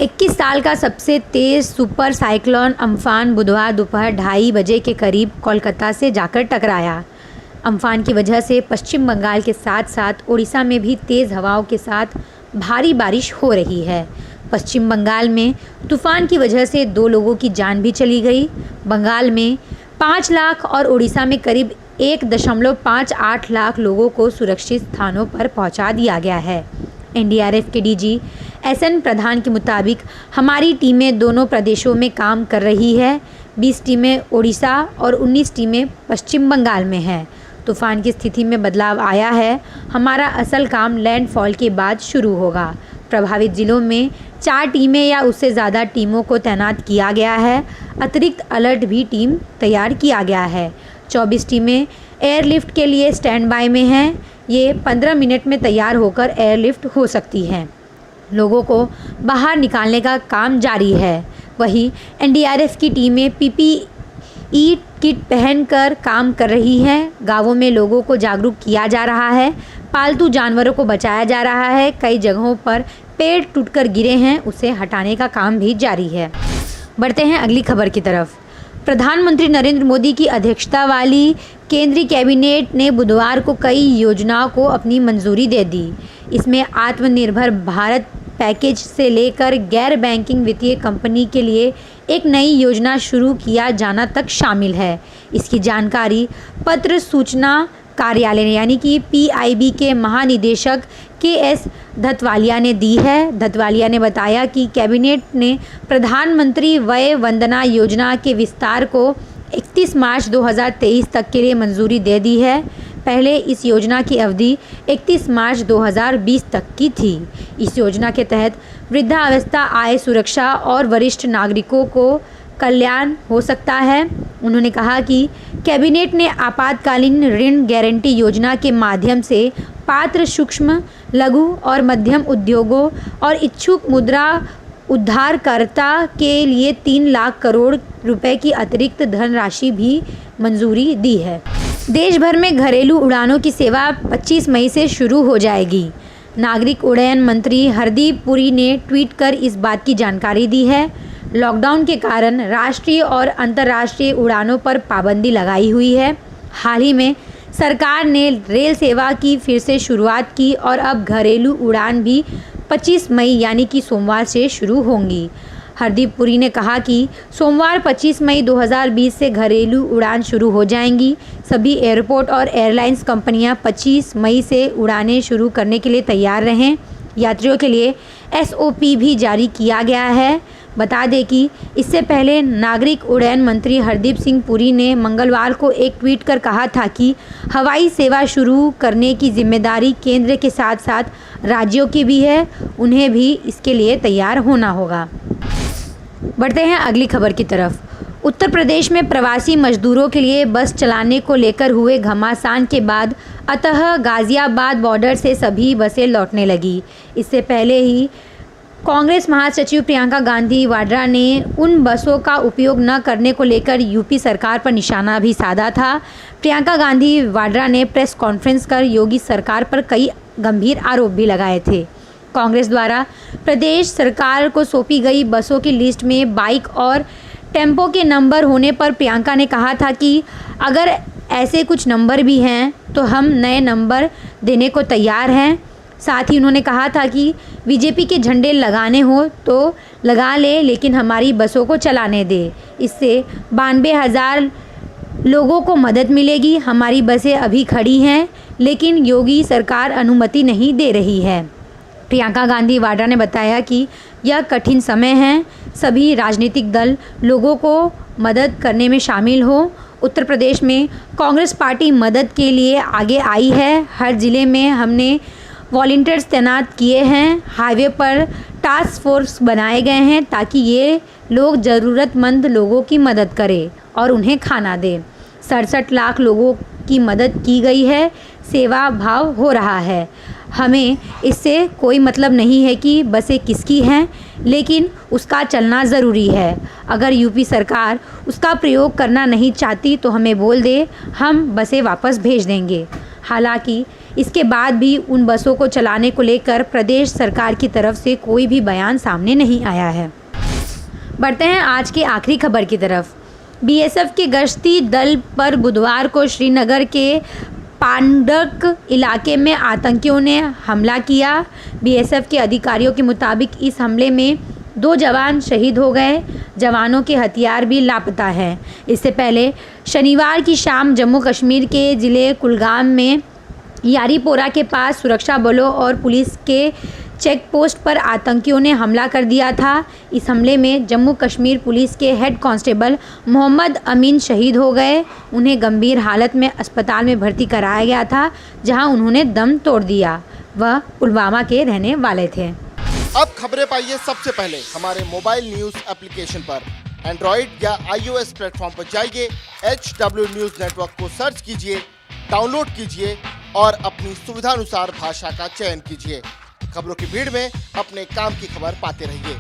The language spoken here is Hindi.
21 साल का सबसे तेज़ सुपर साइक्लोन अम्फान बुधवार दोपहर 2:30 बजे के करीब कोलकाता से जाकर टकराया। अम्फान की वजह से पश्चिम बंगाल के साथ साथ ओडिशा में भी तेज़ हवाओं के साथ भारी बारिश हो रही है। पश्चिम बंगाल में तूफान की वजह से 2 लोगों की जान भी चली गई। बंगाल में 5 लाख और ओडिशा में करीब 1.58 लाख लोगों को सुरक्षित स्थानों पर पहुंचा दिया गया है। एनडीआरएफ के डीजी एसएन प्रधान के मुताबिक हमारी टीमें दोनों प्रदेशों में काम कर रही है। 20 टीमें ओडिशा और 19 टीमें पश्चिम बंगाल में हैं। तूफान की स्थिति में बदलाव आया है। हमारा असल काम लैंडफॉल के बाद शुरू होगा। प्रभावित जिलों में 4 टीमें या उससे ज़्यादा टीमों को तैनात किया गया है। अतिरिक्त अलर्ट भी टीम तैयार किया गया है। 24 टीमें एयरलिफ्ट के लिए स्टैंड बाय में हैं। ये 15 मिनट में तैयार होकर एयरलिफ्ट हो सकती हैं। लोगों को बाहर निकालने का काम जारी है। वहीं एनडीआरएफ की टीमें पीपीई किट पहनकर काम कर रही हैं। गांवों में लोगों को जागरूक किया जा रहा है। पालतू जानवरों को बचाया जा रहा है। कई जगहों पर पेड़ टूटकर गिरे हैं, उसे हटाने का काम भी जारी है। बढ़ते हैं अगली खबर की तरफ। प्रधानमंत्री नरेंद्र मोदी की अध्यक्षता वाली केंद्रीय कैबिनेट ने बुधवार को कई योजनाओं को अपनी मंजूरी दे दी। इसमें आत्मनिर्भर भारत पैकेज से लेकर गैर बैंकिंग वित्तीय कंपनी के लिए एक नई योजना शुरू किया जाना तक शामिल है। इसकी जानकारी पत्र सूचना कार्यालय यानी कि पीआईबी के महानिदेशक के.एस. धतवालिया ने दी है। धतवालिया ने बताया कि कैबिनेट ने प्रधानमंत्री वय वंदना योजना के विस्तार को 31 मार्च 2023 तक के लिए मंजूरी दे दी है। पहले इस योजना की अवधि 31 मार्च 2020 तक की थी। इस योजना के तहत वृद्धावस्था आय सुरक्षा और वरिष्ठ नागरिकों को कल्याण हो सकता है। उन्होंने कहा कि कैबिनेट ने आपातकालीन ऋण गारंटी योजना के माध्यम से पात्र सूक्ष्म, लघु और मध्यम उद्योगों और इच्छुक मुद्रा उद्धारकर्ता के लिए 3 लाख करोड़ रुपए की अतिरिक्त धनराशि भी मंजूरी दी है। देश भर में घरेलू उड़ानों की सेवा 25 मई से शुरू हो जाएगी। नागरिक उड्डयन मंत्री हरदीप पुरी ने ट्वीट कर इस बात की जानकारी दी है। लॉकडाउन के कारण राष्ट्रीय और अंतर्राष्ट्रीय उड़ानों पर पाबंदी लगाई हुई है। हाल ही में सरकार ने रेल सेवा की फिर से शुरुआत की और अब घरेलू उड़ान भी 25 मई यानी कि सोमवार से शुरू होंगी। हरदीप पुरी ने कहा कि सोमवार 25 मई 2020 से घरेलू उड़ान शुरू हो जाएंगी। सभी एयरपोर्ट और एयरलाइंस कंपनियां 25 मई से उड़ानें शुरू करने के लिए तैयार रहें। यात्रियों के लिए एसओपी भी जारी किया गया है। बता दें कि इससे पहले नागरिक उड्डयन मंत्री हरदीप सिंह पुरी ने मंगलवार को एक ट्वीट कर कहा था कि हवाई सेवा शुरू करने की जिम्मेदारी केंद्र के साथ साथ राज्यों की भी है। उन्हें भी इसके लिए तैयार होना होगा। बढ़ते हैं अगली खबर की तरफ। उत्तर प्रदेश में प्रवासी मजदूरों के लिए बस चलाने को लेकर हुए घमासान के बाद अतः गाजियाबाद बॉर्डर से सभी बसें लौटने लगी। इससे पहले ही कांग्रेस महासचिव प्रियंका गांधी वाड्रा ने उन बसों का उपयोग न करने को लेकर यूपी सरकार पर निशाना भी साधा था। प्रियंका गांधी वाड्रा ने प्रेस कॉन्फ्रेंस कर योगी सरकार पर कई गंभीर आरोप भी लगाए थे। कांग्रेस द्वारा प्रदेश सरकार को सौंपी गई बसों की लिस्ट में बाइक और टेम्पो के नंबर होने पर प्रियंका ने कहा था कि अगर ऐसे कुछ नंबर भी हैं तो हम नए नंबर देने को तैयार हैं। साथ ही उन्होंने कहा था कि बीजेपी के झंडे लगाने हो तो लगा ले, लेकिन हमारी बसों को चलाने दे। इससे 92,000 लोगों को मदद मिलेगी। हमारी बसें अभी खड़ी हैं, लेकिन योगी सरकार अनुमति नहीं दे रही है। प्रियंका गांधी वाड्रा ने बताया कि यह कठिन समय है। सभी राजनीतिक दल लोगों को मदद करने में शामिल हो। उत्तर प्रदेश में कांग्रेस पार्टी मदद के लिए आगे आई है। हर जिले में हमने वॉलंटियर्स तैनात किए हैं। हाईवे पर टास्क फोर्स बनाए गए हैं ताकि ये लोग ज़रूरतमंद लोगों की मदद करें और उन्हें खाना दें। 67 लाख लोगों की मदद की गई है। सेवा भाव हो रहा है। हमें इससे कोई मतलब नहीं है कि बसें किसकी हैं, लेकिन उसका चलना ज़रूरी है। अगर यूपी सरकार उसका प्रयोग करना नहीं चाहती तो हमें बोल दे, हम बसें वापस भेज देंगे। हालांकि इसके बाद भी उन बसों को चलाने को लेकर प्रदेश सरकार की तरफ से कोई भी बयान सामने नहीं आया है। बढ़ते हैं आज की आखिरी खबर की तरफ। बीएसएफ के गश्ती दल पर बुधवार को श्रीनगर के पांडक इलाके में आतंकियों ने हमला किया। बीएसएफ के अधिकारियों के मुताबिक इस हमले में 2 जवान शहीद हो गए। जवानों के हथियार भी लापता हैं। इससे पहले शनिवार की शाम जम्मू कश्मीर के ज़िले कुलगाम में यारीपोरा के पास सुरक्षा बलों और पुलिस के चेक पोस्ट पर आतंकियों ने हमला कर दिया था। इस हमले में जम्मू कश्मीर पुलिस के हेड कांस्टेबल मोहम्मद अमीन शहीद हो गए। उन्हें गंभीर हालत में अस्पताल में भर्ती कराया गया था, जहां उन्होंने दम तोड़ दिया। वह पुलवामा के रहने वाले थे। अब खबरें पाइए सबसे पहले हमारे मोबाइल न्यूज एप्लीकेशन पर। एंड्रॉइड या iOS प्लेटफॉर्म पर जाइए, HW न्यूज नेटवर्क को सर्च कीजिए, डाउनलोड कीजिए और अपनी सुविधानुसार भाषा का चयन कीजिए। खबरों की भीड़ में अपने काम की खबर पाते रहिए।